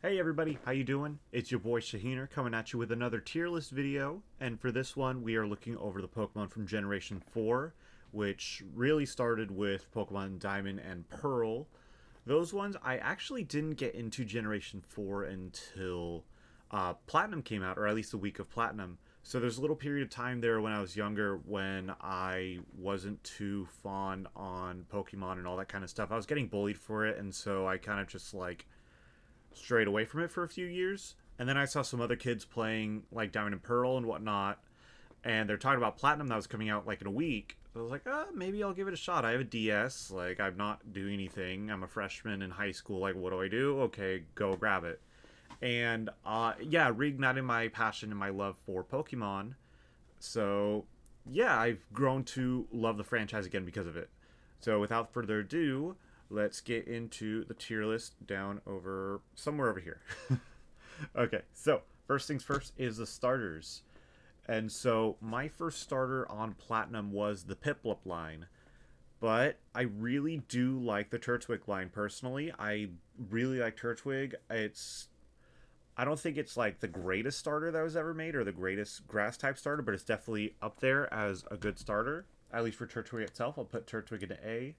Hey everybody, how you doing? It's your boy Shaheener coming at you with another tier list video, and for this one we are looking over the Pokemon from Generation 4, which really started with Pokemon Diamond and Pearl. Those ones I actually didn't get into Generation 4 until Platinum came out, or at least the week of Platinum. So there's a little period of time there when I was younger when I wasn't too fond on Pokemon and all that kind of stuff. I was getting bullied for it, and so I kind of just strayed away from it for a few years. And then I saw some other kids playing like Diamond and Pearl and whatnot, and they're talking about Platinum that was coming out like in a week. So I was like, maybe I'll give it a shot. I have a DS. Like, I'm not doing anything. I'm a freshman in high school. Like, what do I do? Okay, go grab it. And yeah, reignited my passion and my love for Pokemon. So yeah, I've grown to love the franchise again because of it. So without further ado, let's get into the tier list down over somewhere over here. Okay, so first things first is the starters. And so my first starter on Platinum was the Piplup line. But I really do like the Turtwig line personally. I really like Turtwig. I don't think it's like the greatest starter that was ever made or the greatest grass type starter, but it's definitely up there as a good starter. At least for Turtwig itself, I'll put Turtwig into A.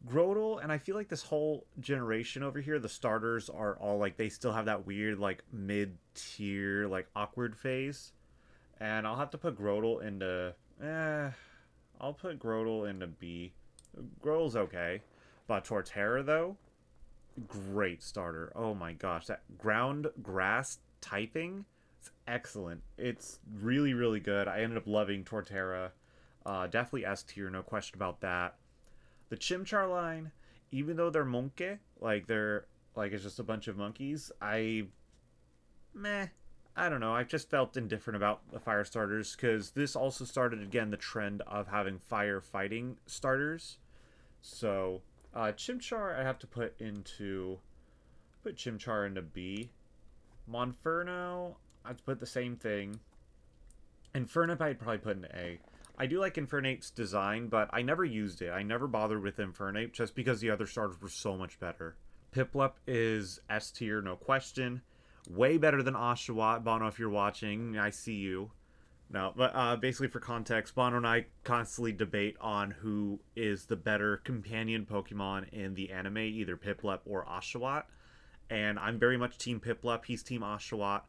Grotle, and I feel like this whole generation over here, the starters are all like they still have that weird like mid tier like awkward phase, and I'll have to put Grotle into I'll put Grotle into B. Grotle's okay, but Torterra though, great starter. Oh my gosh, that ground grass typing, it's excellent. It's really good. I ended up loving Torterra. Definitely S tier, no question about that. The Chimchar line, even though they're monkey, like they're like it's just a bunch of monkeys, meh. I don't know. I've just felt indifferent about the fire starters because this also started again the trend of having fire fighting starters. So Chimchar, I have to put Chimchar into B. Monferno, I have to put the same thing. Infernape, I'd probably put in A. I do like Infernape's design, but I never used it. I never bothered with Infernape just because the other starters were so much better. Piplup is S tier, no question. Way better than Oshawott. Bono, if you're watching, I see you. No, but basically for context, Bono and I constantly debate on who is the better companion Pokemon in the anime, either Piplup or Oshawott. And I'm very much Team Piplup. He's Team Oshawott.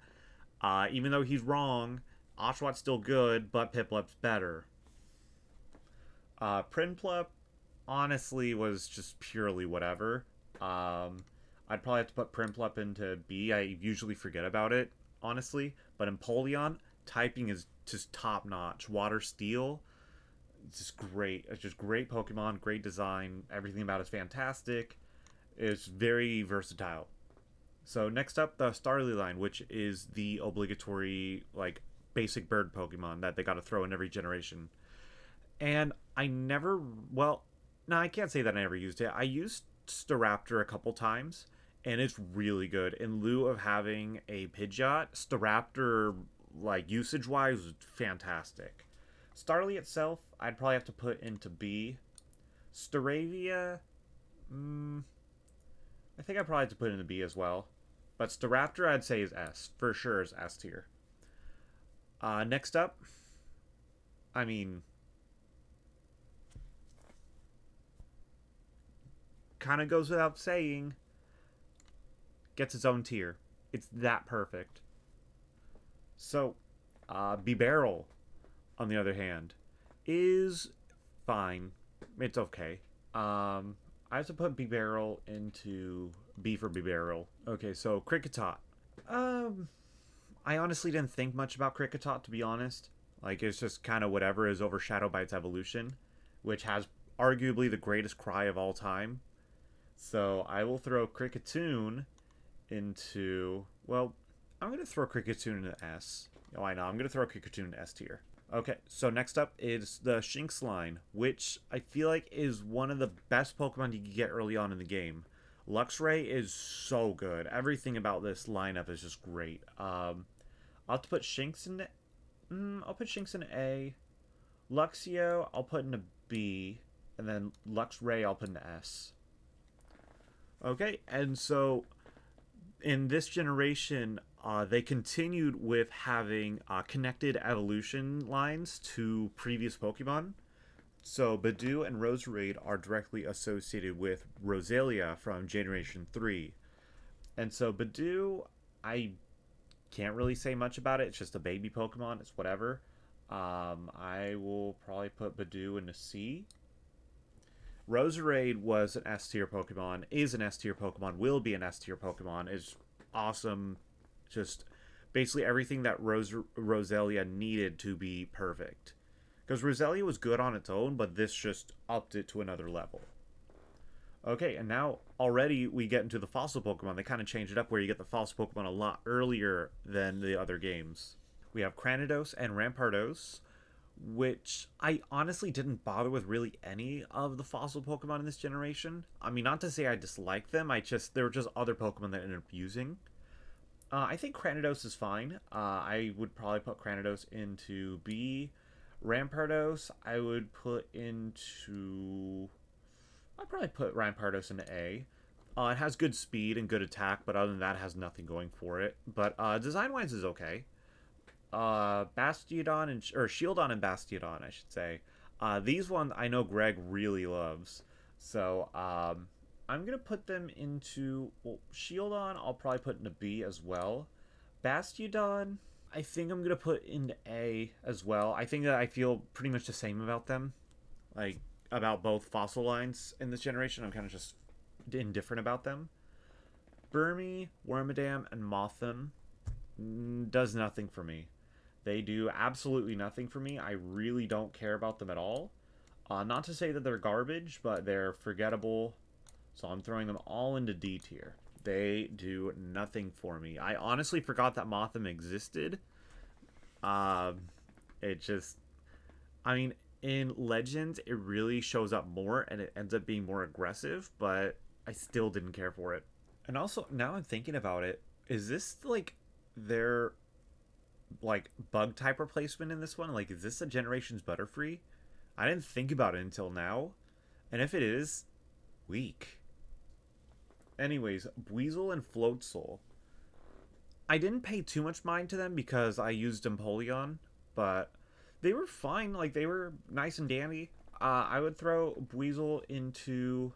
Even though he's wrong, Oshawott's still good, but Piplup's better. Prinplup, honestly, was just purely whatever. I'd probably have to put Prinplup into B. I usually forget about it, honestly. But Empoleon, typing is just top notch. Water Steel, it's just great. It's just great Pokemon, great design. Everything about it's fantastic. It's very versatile. So next up, the Starly line, which is the obligatory like basic bird Pokemon that they got to throw in every generation. And I never, well, no, I can't say that I never used it. I used Staraptor a couple times, and it's really good. In lieu of having a Pidgeot, Staraptor, like usage wise, was fantastic. Starly itself, I'd probably have to put into B. Staravia, I think I probably have to put into B as well. But Staraptor, I'd say is S. For sure is S tier. Next up, I mean, kind of goes without saying, gets its own tier. It's that perfect. So, Bibarel, on the other hand, is fine. It's okay. I have to put Bibarel into B for Bibarel. Okay, so Kricketot. Um, I honestly didn't think much about Kricketot, to be honest. Like, it's just kind of whatever is overshadowed by its evolution, which has arguably the greatest cry of all time. So I will throw Kricketune into, well, I'm going to throw Kricketune into S. Oh, I know. I'm going to throw Kricketune into S tier. Okay, so next up is the Shinx line, which I feel like is one of the best Pokemon you can get early on in the game. Luxray is so good. Everything about this lineup is just great. I'll have to put Shinx in. I'll put Shinx in A. Luxio, I'll put in a B, and then Luxray, I'll put in S. Okay, and so in this generation, they continued with having connected evolution lines to previous Pokemon. So Badoo and Roserade are directly associated with Roselia from Generation 3. And so Badoo, I can't really say much about it. It's just a baby Pokemon. It's whatever. I will probably put Badoo in a C. Roserade was an S tier Pokemon, is an S tier Pokemon, will be an S tier Pokemon. Is awesome. Just basically everything that Roselia needed to be perfect. Because Roselia was good on its own, but this just upped it to another level. Okay, and now already we get into the fossil Pokemon. They kind of changed it up where you get the fossil Pokemon a lot earlier than the other games. We have Cranidos and Rampardos, which I honestly didn't bother with really any of the fossil Pokemon in this generation. I mean, not to say I dislike them, there were just other Pokemon that I ended up using. I think Cranidos is fine. I would probably put Cranidos into B. Rampardos, I would put into... I'd probably put Rampardos into A. It has good speed and good attack, but other than that, it has nothing going for it. But design-wise is okay. Bastiodon or Shieldon and Bastiodon, I should say. These ones I know Greg really loves. So I'm going to put them into... Well, Shieldon I'll probably put into B as well. Bastiodon, I think I'm going to put into A as well. I think that I feel pretty much the same about them. Like, about both fossil lines in this generation. I'm kind of just indifferent about them. Burmy, Wormadam, and Mothim does nothing for me. They do absolutely nothing for me. I really don't care about them at all. Not to say that they're garbage, but they're forgettable. So I'm throwing them all into D tier. They do nothing for me. I honestly forgot that Mothim existed. It just... I mean, in Legends, it really shows up more, and it ends up being more aggressive, but I still didn't care for it. And also, now I'm thinking about it, is this, like, their, like, bug type replacement in this one? Like, is this a Generations Butterfree? I didn't think about it until now. And if it is, weak. Anyways, Buizel and Floatzel. I didn't pay too much mind to them because I used Empoleon, but they were fine. Like, they were nice and dandy. I would throw Buizel into...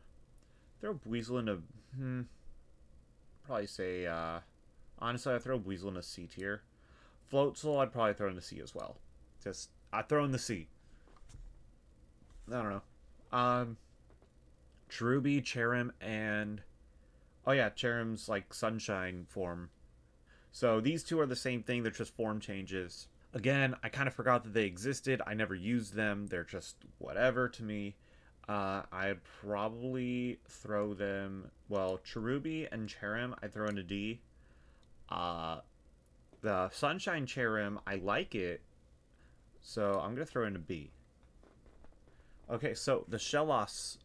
probably say, honestly, I'd throw Buizel in a C tier. Floatzel, I'd probably throw in the C as well. Just, I'd throw in the C. I don't know. Cherubi, Cherrim, and... Oh yeah, Cherrim's, like, Sunshine form. So these two are the same thing, they're just form changes. Again, I kind of forgot that they existed. I never used them. They're just whatever to me. I'd probably throw them... Well, Cherubi and Cherrim, I'd throw into D. The Sunshine Cherrim, I like it. So I'm going to throw into B. Okay, so the Shellos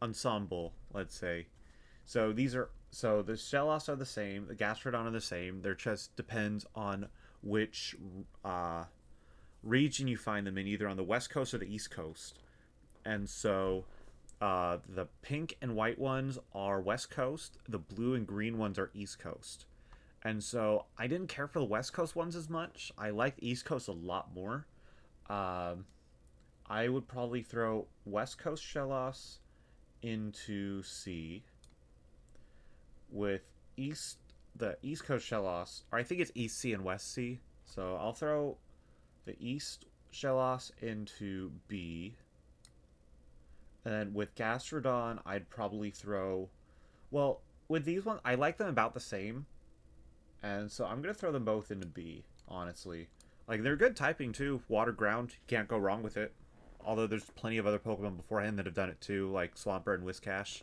ensemble, let's say. So these are... So the Shellos are the same. The Gastrodon are the same. There just depends on which region you find them in, either on the West Coast or the East Coast. And so the pink and white ones are West Coast. The blue and green ones are East Coast. And so I didn't care for the West Coast ones as much. I liked East Coast a lot more. I would probably throw West Coast Shellos into C, with the East Coast Shellos, or I think it's East C and West C. So I'll throw the East Shellos into B. And then with Gastrodon, I'd probably throw... Well, with these ones, I like them about the same. And so I'm going to throw them both into B, honestly. Like, they're good typing, too. Water, ground, you can't go wrong with it. Although there's plenty of other Pokemon beforehand that have done it, too, like Swampert and Whiscash.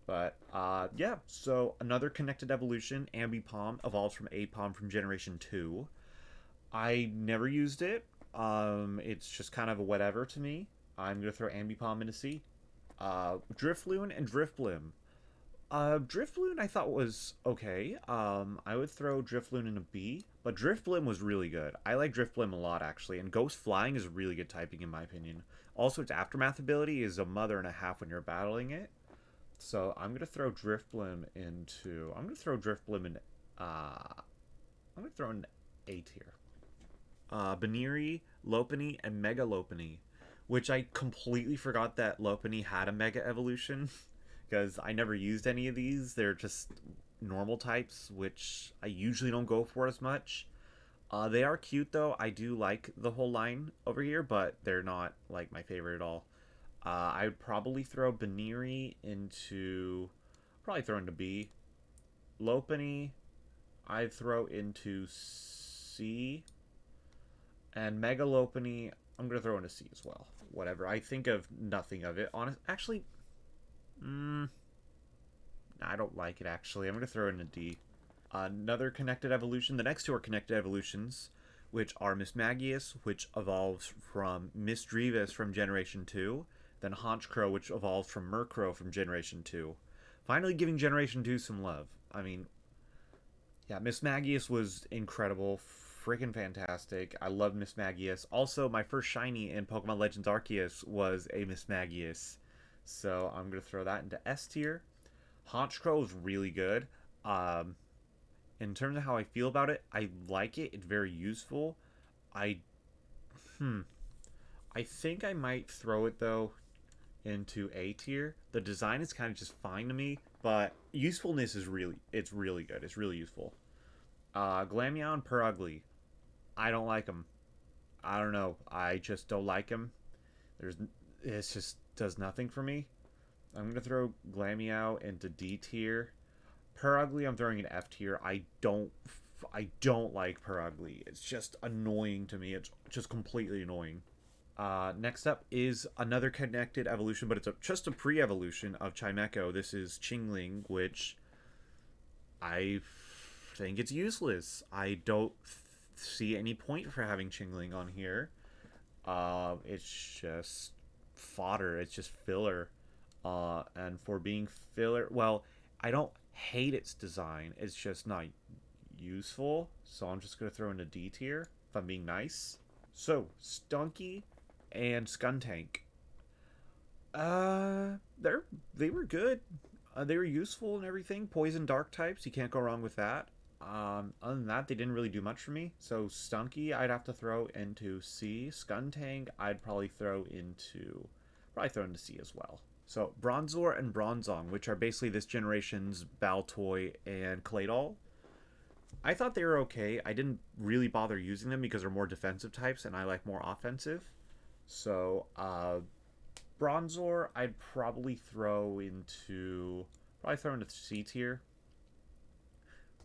But, yeah, so another connected evolution, Ambipom, evolves from Apom from Generation 2. I never used it. It's just kind of a whatever to me. I'm going to throw Ambipom into C. Drifloon and Drifblim. Drifloon I thought was okay. I would throw Drifloon into B, but Drifblim was really good. I like Drifblim a lot, actually, and Ghost Flying is really good typing, in my opinion. Also, its Aftermath ability is a mother and a half when you're battling it. So I'm gonna throw Driftblim into. I'm gonna throw Driftblim in. I'm gonna throw in A tier. Baniri, Lopunny, and Mega Lopunny, which I completely forgot that Lopunny had a Mega Evolution because I never used any of these. They're just normal types, which I usually don't go for as much. They are cute though. I do like the whole line over here, but they're not like my favorite at all. I would probably throw Baniri into. Probably throw into B. Lopunny, I'd throw into C. And Megalopony, I'm gonna throw in a C as well. Whatever. I think of nothing of it. Actually, I don't like it. Actually, I'm gonna throw in a D. Another connected evolution. The next two are connected evolutions, which are Mismagius, which evolves from Misdreavus from Generation 2, then Honchkrow, which evolves from Murkrow from Generation 2. Finally giving Generation 2 some love. I mean, yeah, Mismagius was incredible. Freaking fantastic. I love Mismagius. Also, my first shiny in Pokemon Legends Arceus was a Mismagius. So I'm going to throw that into S tier. Honchkrow is really good. In terms of how I feel about it, I like it. It's very useful. I I think I might throw it though into A tier. The design is kind of just fine to me, but usefulness is really good. It's really useful. Glameow and Purugly. I don't like them. I don't know. I just don't like them. There's it just does nothing for me. I'm gonna throw Glameow into D tier. Purugly, I'm throwing in F tier. I don't like Purugly. It's just annoying to me. It's just completely annoying. Next up is another connected evolution, but it's just a pre-evolution of Chimecho. This is Chingling, which I think it's useless. I don't see any point for having Chingling on here. It's just fodder. It's just filler. And for being filler, well, I don't hate its design. It's just not useful. So I'm just gonna throw in a D tier if I'm being nice. So Stunky and Skuntank. They were good. They were useful and everything. Poison dark types, you can't go wrong with that. Other than that, they didn't really do much for me. So Stunky, I'd have to throw into C. Skuntank, I'd probably throw into C as well. So Bronzor and Bronzong, which are basically this generation's Baltoy and Claydol. I thought they were okay. I didn't really bother using them because they're more defensive types and I like more offensive. So Bronzor, I'd probably throw into C tier.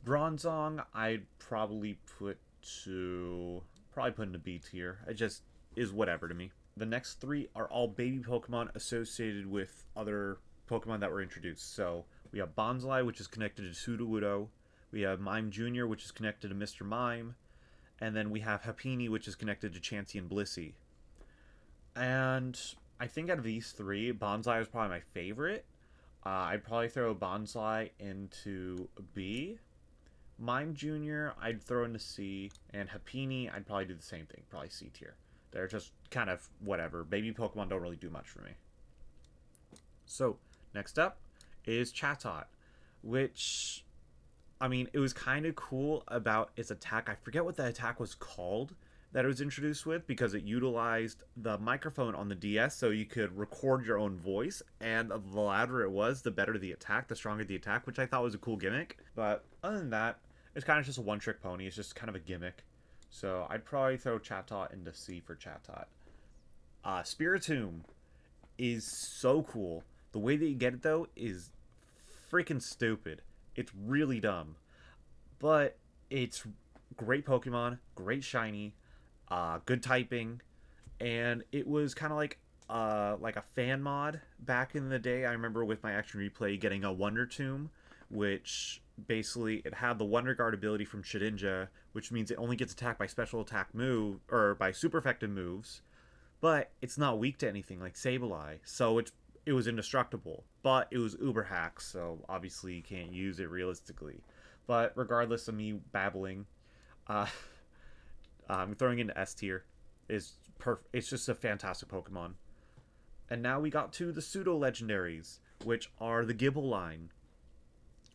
Bronzong, I'd probably put into B tier. It just is whatever to me. The next three are all baby Pokemon associated with other Pokemon that were introduced. So we have Bonsly, which is connected to Sudowoodo. We have Mime Jr., which is connected to Mr. Mime. And then we have Happiny, which is connected to Chansey and Blissey. And I think out of these three, Bonsly was probably my favorite. I'd probably throw Bonsly into B. Mime Jr., I'd throw into C. And Happiny, I'd probably do the same thing, probably C tier. They're just kind of whatever. Baby Pokemon don't really do much for me. So, next up is Chatot, which, I mean, it was kind of cool about its attack. I forget what the attack was called that it was introduced with because it utilized the microphone on the DS so you could record your own voice, and the louder it was, the better the attack, the stronger the attack, which I thought was a cool gimmick. But other than that, it's kind of just a one-trick pony. It's just kind of a gimmick. So I'd probably throw Chatot into C for Chatot. Spiritomb is so cool. The way that you get it, though, is freaking stupid. It's really dumb. But it's great Pokemon, great shiny, good typing, and it was kind of like a fan mod back in the day. I remember with my Action Replay getting a Wonder Tomb, which basically it had the Wonder Guard ability from Shedinja, which means it only gets attacked by special attack move or by super effective moves, but it's not weak to anything like Sableye, so it was indestructible. But it was uber hack, so obviously you can't use it realistically. But regardless of me babbling, uh, I'm throwing into S tier. It's just a fantastic Pokemon. And now we got to the Pseudo-legendaries, which are the Gibble line.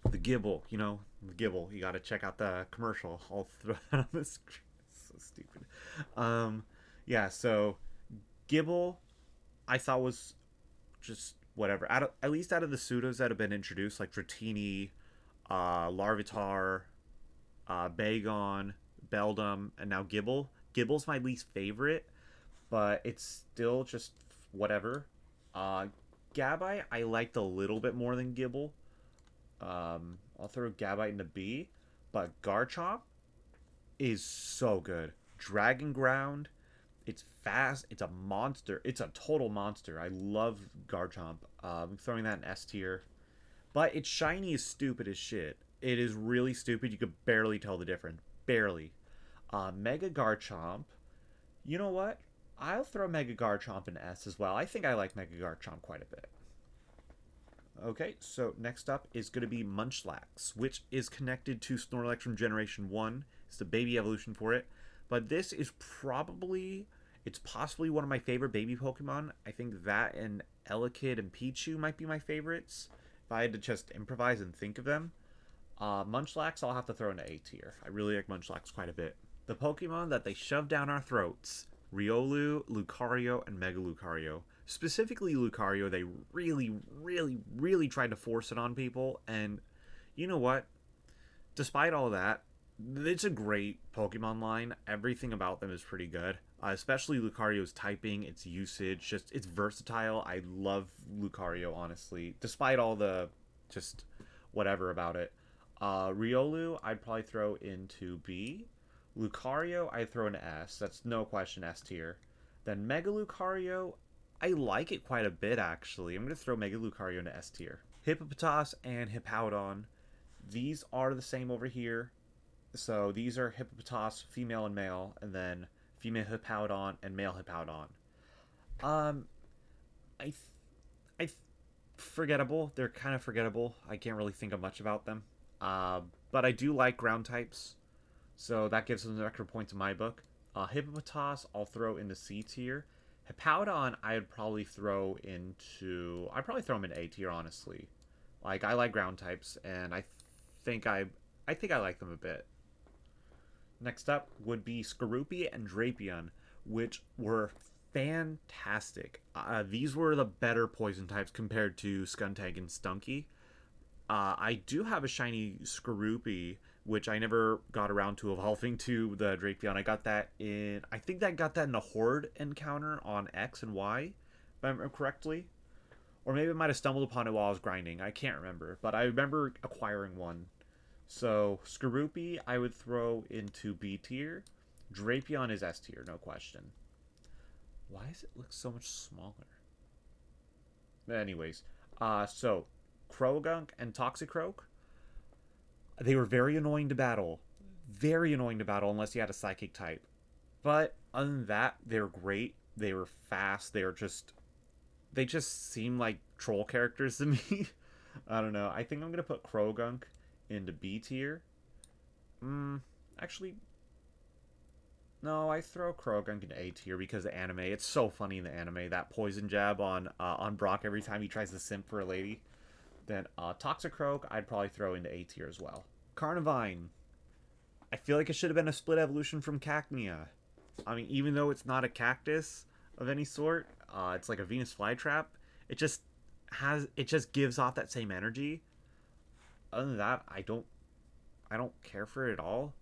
The Gibble, the Gibble. You gotta check out the commercial. I'll throw that on the screen. It's so stupid. Yeah, so Gibble, I thought was just whatever. At least out of the pseudos that have been introduced, like Dratini, Larvitar, Bagon, Beldum, and now Gibble. Gibble's my least favorite, but it's still just whatever. Gabite, I liked a little bit more than Gibble. I'll throw Gabite into B, but Garchomp is so good. Dragon Ground, it's fast. It's a monster. It's a total monster. I love Garchomp. I'm throwing that in S tier. But its shiny is stupid as shit. It is really stupid. You could barely tell the difference. Barely. Mega Garchomp. You know what? I'll throw Mega Garchomp in S as well. I think I like Mega Garchomp quite a bit. Okay, so next up is going to be Munchlax, which is connected to Snorlax from Generation 1. It's the baby evolution for it. But this is it's possibly one of my favorite baby Pokemon. I think that and Elekid and Pichu might be my favorites, if I had to just improvise and think of them. Munchlax, I'll have to throw into A tier. I really like Munchlax quite a bit. The Pokemon that they shove down our throats: Riolu, Lucario, and Mega Lucario. Specifically Lucario, they really, really, really tried to force it on people, and you know what? Despite all that, it's a great Pokemon line. Everything about them is pretty good. Especially Lucario's typing, its usage, it's versatile. I love Lucario, honestly. Despite all the just whatever about it. Riolu, I'd probably throw into B. Lucario, I'd throw into S. That's no question S tier. Then Mega Lucario, I like it quite a bit, actually. I'm going to throw Mega Lucario into S tier. Hippopotas and Hippowdon, these are the same over here. So these are Hippopotas, female and male, and then female Hippowdon and male Hippowdon. I forgettable. They're kind of forgettable. I can't really think of much about them. But I do like ground types, so that gives them the extra points in my book. Hippopotas, I'll throw into C tier. Hippowdon, I'd probably throw him in A tier, honestly. Like, I like ground types, and I think I like them a bit. Next up would be Skorupi and Drapion, which were fantastic. These were the better poison types compared to Skuntank and Stunky. I do have a shiny Skorupi, which I never got around to evolving to the Drapion. I think I got that in a Horde encounter on X and Y, if I remember correctly. Or maybe I might have stumbled upon it while I was grinding. I can't remember, but I remember acquiring one. So, Skorupi, I would throw into B tier. Drapion is S tier, no question. Why does it look so much smaller? Anyways, so, Krogunk and Toxicroak, they were very annoying to battle. Very annoying to battle unless you had a Psychic type. But, other than that, they were great. They were fast. They just seem like troll characters to me. I don't know. I think I'm going to put Krogunk into B tier. Actually, no, I throw Krogunk into A tier because the anime. It's so funny in the anime, that poison jab on Brock every time he tries to simp for a lady. Then Toxicroak, I'd probably throw into A tier as well. Carnivine, I feel like it should have been a split evolution from Cacnea. I mean, even though it's not a cactus of any sort, it's like a Venus flytrap. It just gives off that same energy. Other than that, I don't care for it at all.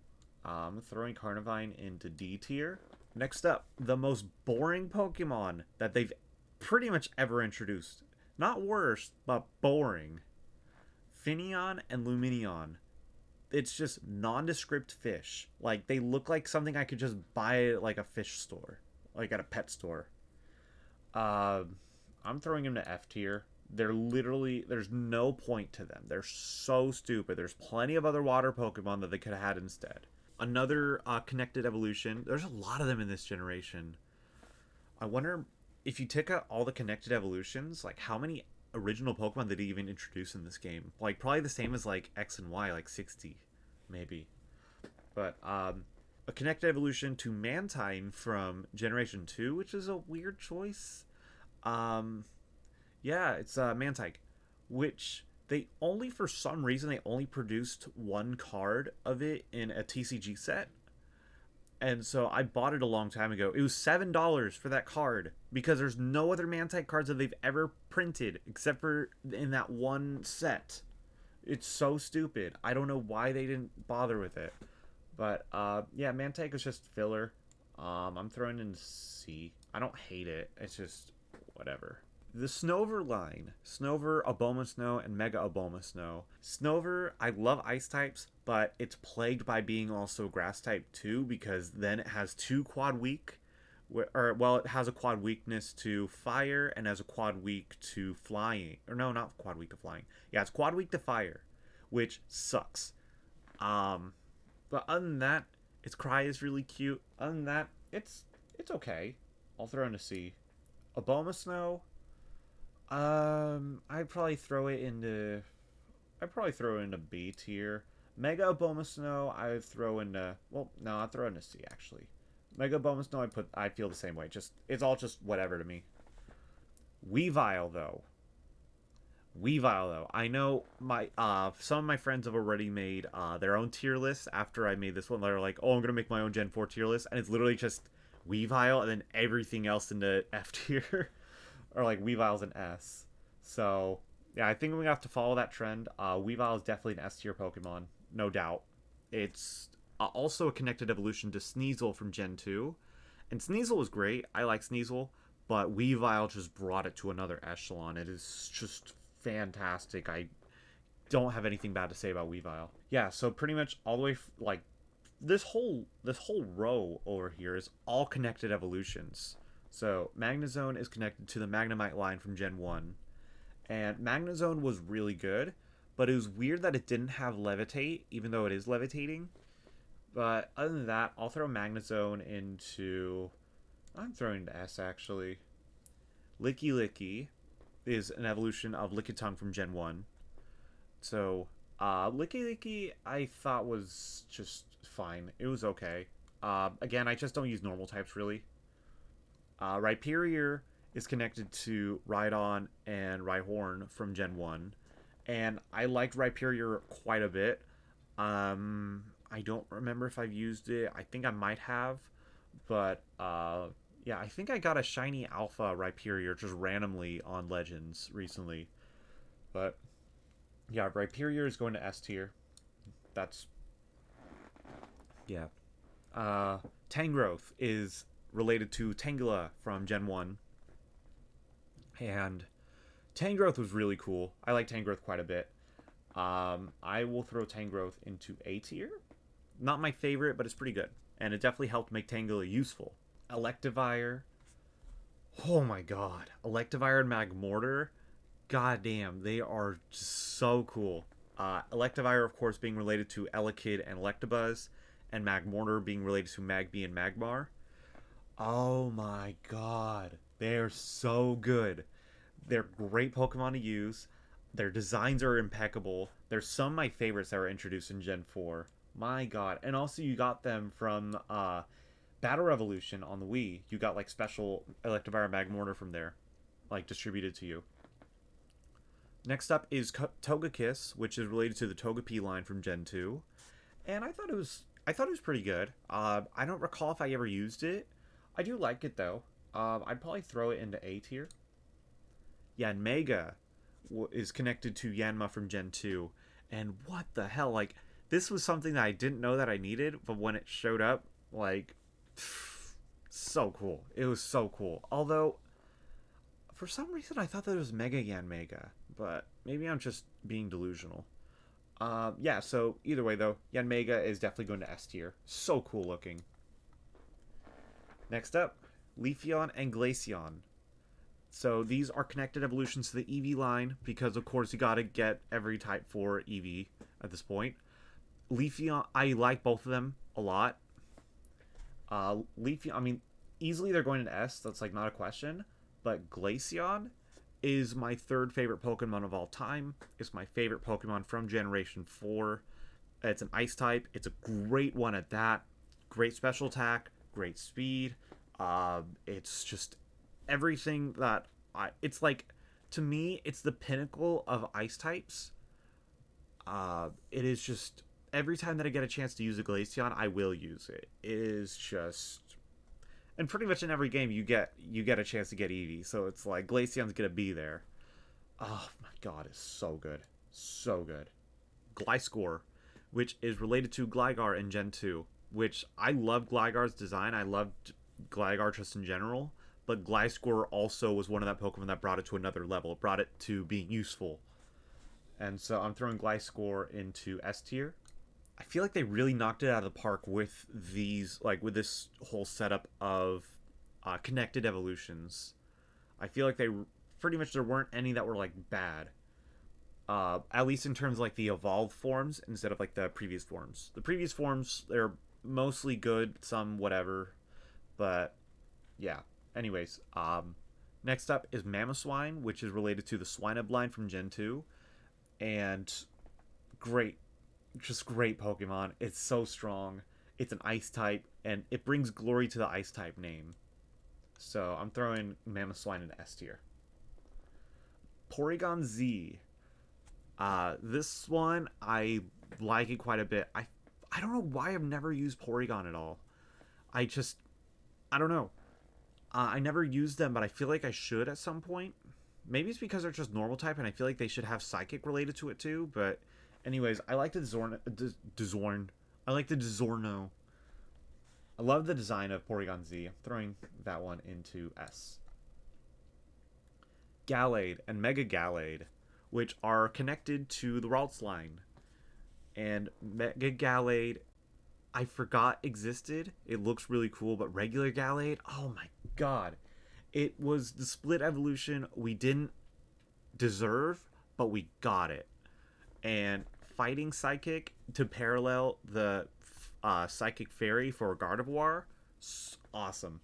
I'm throwing Carnivine into D tier. Next up, the most boring Pokemon that they've pretty much ever introduced. Not worse, but boring. Finneon and Lumineon. It's just nondescript fish. Like, they look like something I could just buy at like a fish store, like at a pet store. I'm throwing them to F tier. There's no point to them. They're so stupid. There's plenty of other water Pokemon that they could have had instead. Another connected evolution. There's a lot of them in this generation. I wonder if you take out all the connected evolutions, like how many original Pokemon did he even introduce in this game? Like probably the same as like X and Y, like 60, maybe. But a connected evolution to Mantine from Generation 2, which is a weird choice. Yeah, it's Mantike. which they only, for some reason, they only produced one card of it in a TCG set. And so I bought it a long time ago. It was $7 for that card because there's no other Man-type cards that they've ever printed except for in that one set. It's so stupid. I don't know why they didn't bother with it. But yeah, Man-type is just filler. I'm throwing in C. I don't hate it. It's just whatever. The Snover line. Snover, Abomasnow, and Mega Abomasnow. Snover, I love ice types, but it's plagued by being also grass type too, because then it has two quad weak, well, it has a quad weakness to fire and has a quad weak to flying. Or no, not quad weak to flying. Yeah, it's quad weak to fire, which sucks. But other than that, its cry is really cute. Other than that, it's okay. I'll throw in a C. Abomasnow, I'd probably throw it into B tier. Mega Abomasnow, I'd throw into, well, no, I'd throw into C actually. Mega Abomasnow, I feel the same way. Just, it's all just whatever to me. Weavile though, I know my some of my friends have already made their own tier lists after I made this one. They're like, oh, I'm gonna make my own Gen 4 tier list, and it's literally just Weavile and then everything else into F tier. Or like Weavile's an S. So yeah, I think we have to follow that trend. Weavile is definitely an S tier Pokemon, no doubt. It's also a connected evolution to Sneasel from Gen 2. And Sneasel was great. I like Sneasel. But Weavile just brought it to another echelon. It is just fantastic. I don't have anything bad to say about Weavile. Yeah, so pretty much all the way, like, this whole row over here is all connected evolutions. So Magnezone is connected to the Magnemite line from Gen 1. And Magnezone was really good, but it was weird that it didn't have Levitate, even though it is levitating. But other than that, I'll throw Magnezone into... I'm throwing to S, actually. Licky Licky is an evolution of Lickitung from Gen 1. So, Licky Licky I thought was just fine. It was okay. Again, I just don't use normal types, really. Rhyperior is connected to Rhydon and Rhyhorn from Gen 1. And I liked Rhyperior quite a bit. I don't remember if I've used it. I think I might have. But, yeah, I think I got a shiny alpha Rhyperior just randomly on Legends recently. But, yeah, Rhyperior is going to S tier. That's... yeah. Tangrowth is related to Tangela from Gen 1. And Tangrowth was really cool. I like Tangrowth quite a bit. I will throw Tangrowth into A tier. Not my favorite, but it's pretty good. And it definitely helped make Tangela useful. Electivire. Oh my god. Electivire and Magmortar. Goddamn, they are just so cool. Electivire, of course, being related to Elekid and Electabuzz. And Magmortar being related to Magby and Magmar. Oh my god. They're so good. They're great Pokemon to use. Their designs are impeccable. There's some of my favorites that were introduced in Gen 4. My god. And also you got them from Battle Revolution on the Wii. You got like special Electivire and Magmortar from there. Like distributed to you. Next up is Togekiss, which is related to the Togepi line from Gen 2. And I thought it was pretty good. I don't recall if I ever used it. I do like it though. I'd probably throw it into A tier. Yanmega is connected to Yanma from Gen 2. And what the hell? Like, this was something that I didn't know that I needed, but when it showed up, like, so cool. It was so cool. Although, for some reason, I thought that it was Mega Yanmega. But maybe I'm just being delusional. Yeah, so either way, though, Yanmega is definitely going to S tier. So cool looking. Next up, Leafeon and Glaceon. So these are connected evolutions to the Eevee line, because of course you gotta get every type for Eevee at this point. Leafeon, I like both of them a lot. Leafeon, I mean, easily they're going to S, that's like not a question. But Glaceon is my third favorite Pokemon of all time. It's my favorite Pokemon from Generation 4. It's an Ice type. It's a great one at that. Great special attack, great speed. It's just everything that it's like to me, it's the pinnacle of ice types. It is just every time that I get a chance to use a Glaceon, I will use it. It is just, and pretty much in every game you get a chance to get Eevee, so it's like Glaceon's gonna be there. Oh my god, it's so good, so good. Gliscor, which is related to Gligar in Gen 2, which I love Gligar's design. I loved Gligar just in general, but Gliscor also was one of that Pokemon that brought it to another level. It brought it to being useful. And so I'm throwing Gliscor into S tier. I feel like they really knocked it out of the park with these, like with this whole setup of connected evolutions. I feel like they pretty much, there weren't any that were like bad. At least in terms of like the evolved forms instead of like the previous forms. The previous forms, they're mostly good, some whatever, but yeah. Anyways, next up is Mamoswine, which is related to the Swinub line from Gen 2, and great, just great Pokemon. It's so strong. It's an Ice type, and it brings glory to the Ice type name. So I'm throwing Mamoswine in S tier. Porygon Z. This one, I like it quite a bit. I don't know why I've never used Porygon at all. I don't know. I never used them, but I feel like I should at some point. Maybe it's because they're just normal type, and I feel like they should have Psychic related to it too. But anyways, I like the Dizorn. I like the Dizorno. I love the design of Porygon Z. I'm throwing that one into S. Gallade and Mega Gallade, which are connected to the Ralts line. And Mega Gallade, I forgot existed. It looks really cool, but regular Gallade, oh my god. It was the split evolution we didn't deserve, but we got it. And fighting Psychic to parallel the Psychic Fairy for Gardevoir, awesome.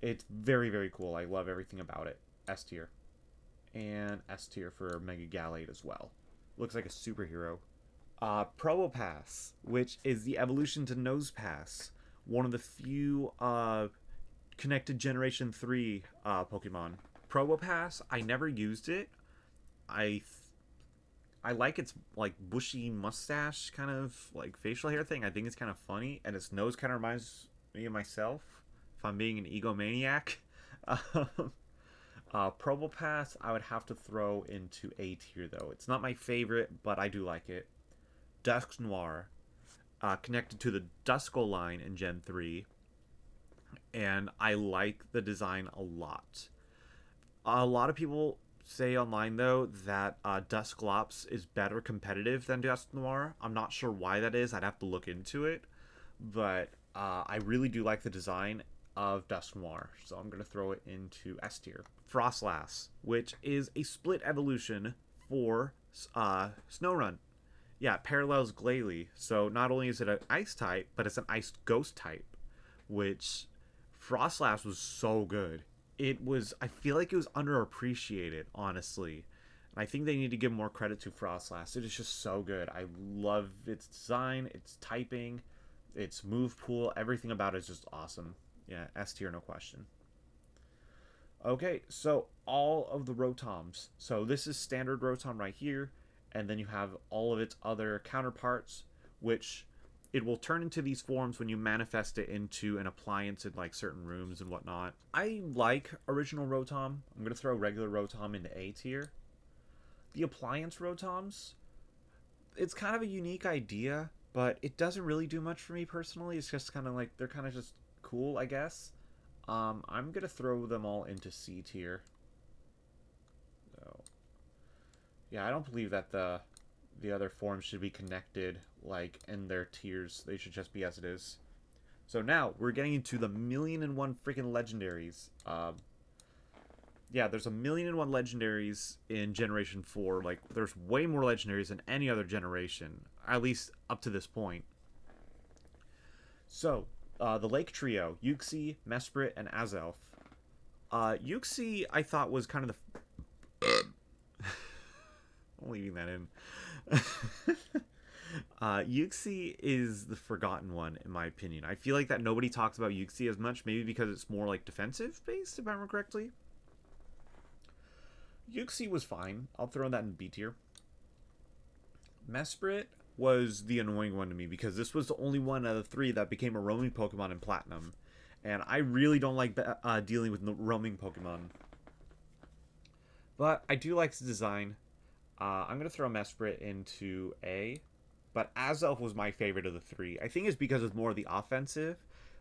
It's very, very cool. I love everything about it. S tier. And S tier for Mega Gallade as well. Looks like a superhero. Probopass, which is the evolution to Nosepass. One of the few connected Generation 3 Pokemon. Probopass, I never used it. I like its like bushy mustache kind of like facial hair thing. I think it's kind of funny, and its nose kind of reminds me of myself, if I'm being an egomaniac. Probopass, I would have to throw into A tier though. It's not my favorite, but I do like it. Dusknoir, connected to the Duskull line in Gen 3, and I like the design a lot. A lot of people say online though that Dusclops is better competitive than Dusknoir. I'm not sure why that is. I'd have to look into it, but I really do like the design of Dusknoir, so I'm going to throw it into S tier. Frostlass, which is a split evolution for Snorunt. Yeah, it parallels Glalie, so not only is it an Ice type, but it's an Ice Ghost type, which Frostlass was so good. It was, I feel like it was underappreciated, honestly. And I think they need to give more credit to Frostlass. It is just so good. I love its design, its typing, its move pool, everything about it is just awesome. Yeah, S tier, no question. Okay, so all of the Rotoms. So this is standard Rotom right here, and then you have all of its other counterparts, which it will turn into these forms when you manifest it into an appliance in like certain rooms and whatnot. I like original Rotom. I'm going to throw regular Rotom into A tier. The appliance Rotoms, it's kind of a unique idea, but it doesn't really do much for me personally. It's just kind of like, they're kind of just cool, I guess. I'm gonna throw them all into C tier. So, yeah, I don't believe that the other forms should be connected like in their tiers. They should just be as it is. So now we're getting into the 1,000,001 freaking legendaries. Yeah, there's 1,000,001 legendaries in Generation 4. Like, there's way more legendaries than any other generation, at least up to this point. So, the Lake Trio, Uxie, Mesprit, and Azelf. Uxie, I thought, was kind of the... I'm leaving that in. Uxie is the forgotten one, in my opinion. I feel like that nobody talks about Uxie as much, maybe because it's more, like, defensive-based, if I remember correctly. Yuxi was fine. I'll throw that in B tier. Mesprit was the annoying one to me because this was the only one out of the three that became a roaming Pokemon in Platinum. And I really don't like dealing with roaming Pokemon. But I do like the design. I'm going to throw Mesprit into A. But Azelf was my favorite of the three. I think it's because it's more of the offensive.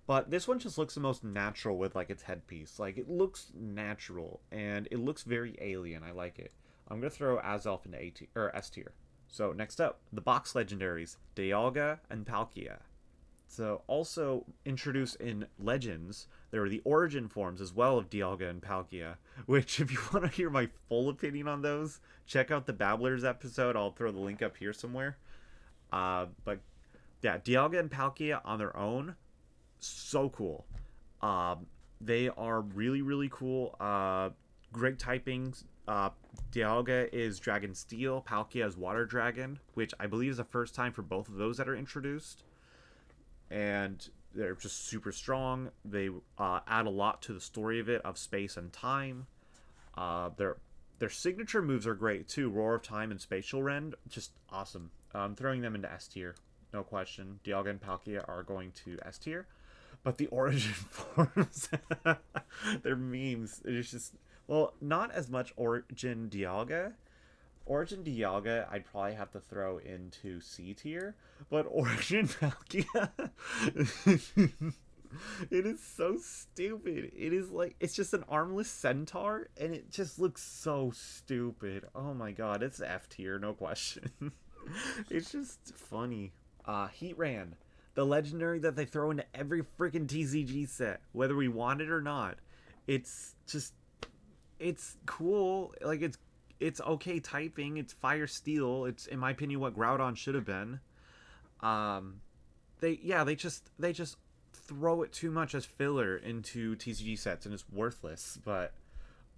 But this one just looks the most natural with like its headpiece. Like it looks natural and it looks very alien. I like it. I'm going to throw Azelf into A tier, or S tier. So next up, the box legendaries, Dialga and Palkia. So also introduced in Legends, there were the origin forms as well of Dialga and Palkia, which if you want to hear my full opinion on those, check out the Babblers episode. I'll throw the link up here somewhere. But yeah, Dialga and Palkia on their own, so cool. They are really, really cool. Great typings. Dialga is Dragon Steel, Palkia is Water Dragon, which I believe is the first time for both of those that are introduced. And they're just super strong. They add a lot to the story of it, of space and time. Their signature moves are great too. Roar of Time and Spatial Rend, just awesome. I'm throwing them into S tier, no question. Dialga and Palkia are going to S tier. But the origin forms, they're memes. It's just, well, not as much Origin Dialga. Origin Dialga, I'd probably have to throw into C tier. But Origin Palkia, it is so stupid. It is like, it's just an armless centaur, and it just looks so stupid. Oh my god, it's F tier, no question. It's just funny. Heatran, the legendary that they throw into every freaking TCG set, whether we want it or not. It's just, it's cool. Like it's okay typing. It's fire steel. It's in my opinion what Groudon should have been. They just throw it too much as filler into TCG sets and it's worthless. But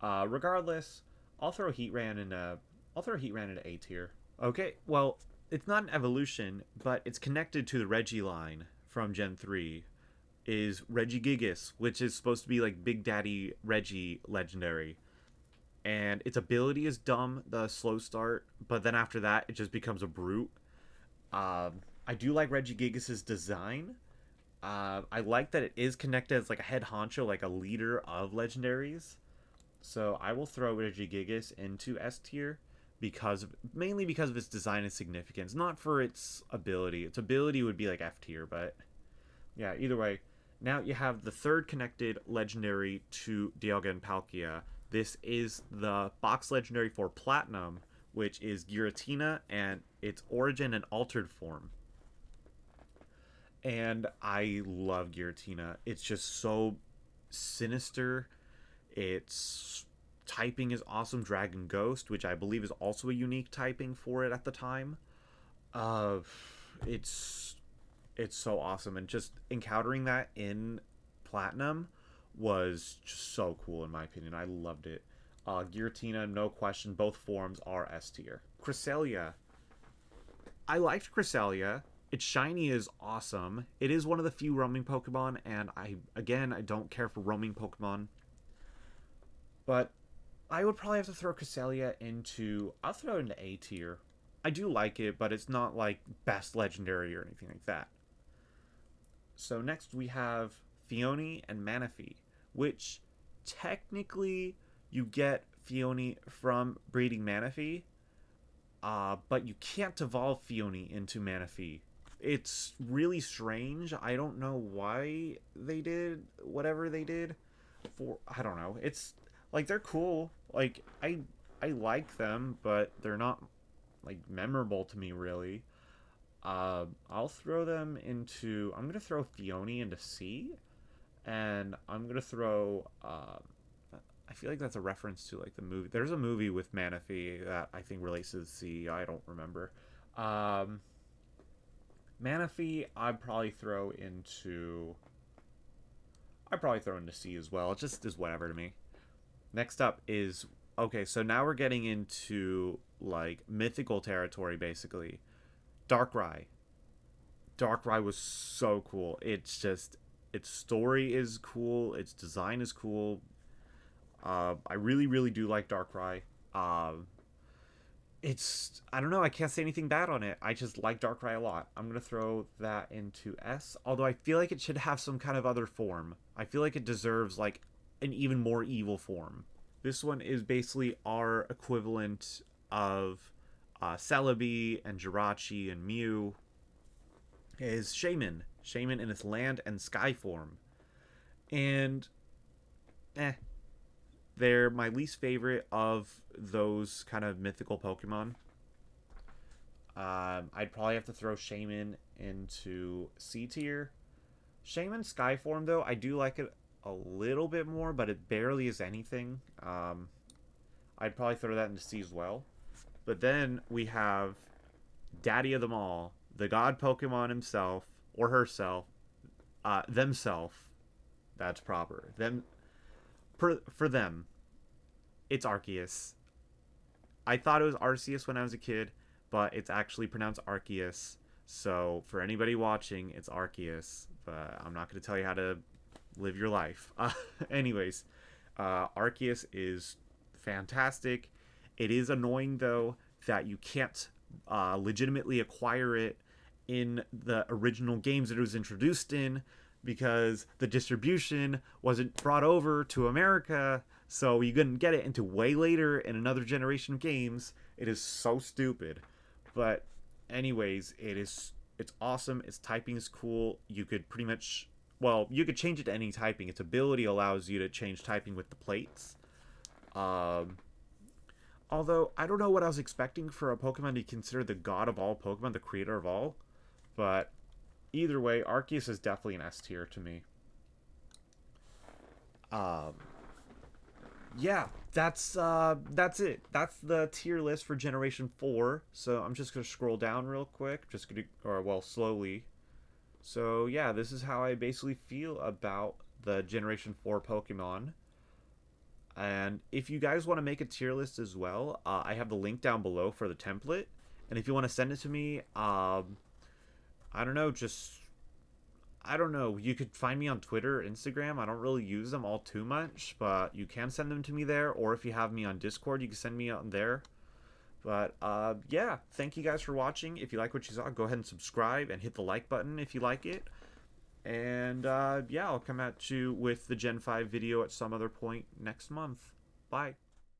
regardless, I'll throw Heatran into A tier. Okay, well, it's not an evolution, but it's connected to the Reggie line from Gen 3. Is Regigigas, which is supposed to be like Big Daddy Reggie legendary. And its ability is dumb, the slow start, but then after that, it just becomes a brute. I do like Regigigas' design. I like that it is connected as like a head honcho, like a leader of legendaries. So I will throw Regigigas into S tier mainly because of its design and significance, not for its ability. Its ability would be like F tier, but yeah, either way. Now you have the third connected legendary to Dialga and Palkia. This is the box legendary for Platinum, which is Giratina and its origin and altered form. And I love Giratina. It's just so sinister. Its typing is awesome. Dragon Ghost, which I believe is also a unique typing for it at the time. It's so awesome, and just encountering that in Platinum was just so cool in my opinion. I loved it. Giratina, no question, both forms are S tier. Cresselia, I liked Cresselia. Its shiny is awesome. It is one of the few roaming Pokemon, and I don't care for roaming Pokemon. But I would probably have to throw Cresselia into, I'll throw it into A tier. I do like it, but it's not like best legendary or anything like that. So next we have Phione and Manaphy, which technically you get Phione from breeding Manaphy, but you can't evolve Phione into Manaphy. It's really strange. I don't know why they did whatever they did. I don't know. It's like they're cool. Like I like them, but they're not like memorable to me really. I'll throw them into. I'm gonna throw Phione into C, and I'm gonna throw. I feel like that's a reference to like the movie. There's a movie with Manaphy that I think relates to the C. I don't remember. Manaphy, I'd probably throw into. I'd probably throw into C as well. It just is whatever to me. Next up is okay. So now we're getting into like mythical territory, basically. Darkrai. Darkrai was so cool. It's just its story is cool. Its design is cool. I really, really do like Darkrai. Um, I don't know, I can't say anything bad on it. I just like Darkrai a lot. I'm gonna throw that into S, although I feel like it should have some kind of other form. I feel like it deserves like an even more evil form. This one is basically our equivalent of Celebi and Jirachi and Mew. Is Shaman in its land and sky form. And they're my least favorite of those kind of mythical Pokemon. I'd probably have to throw Shaman into C tier. Shaman Sky form, though, I do like it a little bit more, but it barely is anything. I'd probably throw that into C as well. But then we have Daddy of them all, the god Pokemon himself, or herself, themself. That's proper. For them, it's Arceus. I thought it was Arceus when I was a kid, but it's actually pronounced Arceus. So for anybody watching, it's Arceus. But I'm not going to tell you how to live your life. Anyways, Arceus is fantastic. It is annoying though that you can't legitimately acquire it in the original games that it was introduced in, because the distribution wasn't brought over to America, so you couldn't get it until way later in another generation of games. It is so stupid. But anyways, it's awesome. Its typing is cool. You could pretty much, well, you could change it to any typing. Its ability allows you to change typing with the plates. Although I don't know what I was expecting for a Pokemon to be considered the god of all Pokemon, the creator of all. But either way, Arceus is definitely an S tier to me. Yeah, that's it. That's the tier list for Generation 4. So I'm just gonna scroll down real quick, slowly. So yeah, this is how I basically feel about the Generation 4 Pokemon. And if you guys want to make a tier list as well, I have the link down below for the template. And if you want to send it to me, I don't know, you could find me on Twitter or Instagram. I don't really use them all too much, but you can send them to me there. Or if you have me on Discord, you can send me on there. But yeah, thank you guys for watching. If you like what you saw, go ahead and subscribe and hit the like button if you like it. And yeah, I'll come at you with the Gen 5 video at some other point next month. Bye.